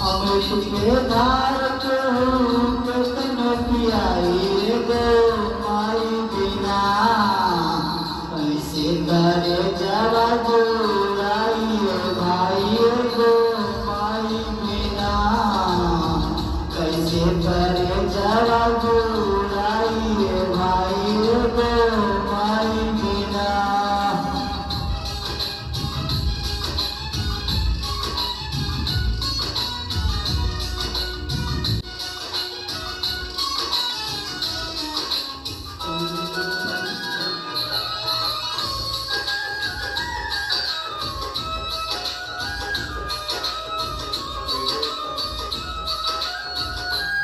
अमृत के धार कृष्ण पियाई गो माई बिना कैसे करे जरा जुड़ाई भाई गो माई बिना कैसे करे जरा जुड़ाई भाई गो माई बिना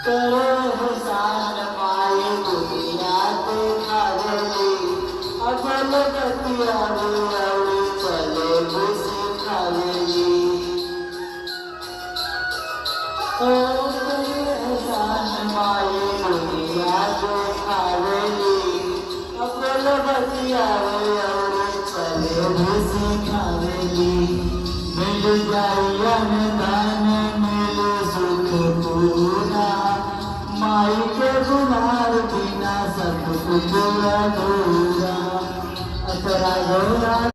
करो हुसान माए दुनिया देखावेली अकल गतिया अवड़ी चले घुसी खावेली ओ करो हुसान माए दुनिया देखावेली अकल गतिया अवड़ी चले घुसी खावेली मिल जाइया धन मिल सुख पूरा माई के गुनार बिना सब कुछ अधूरा अतरा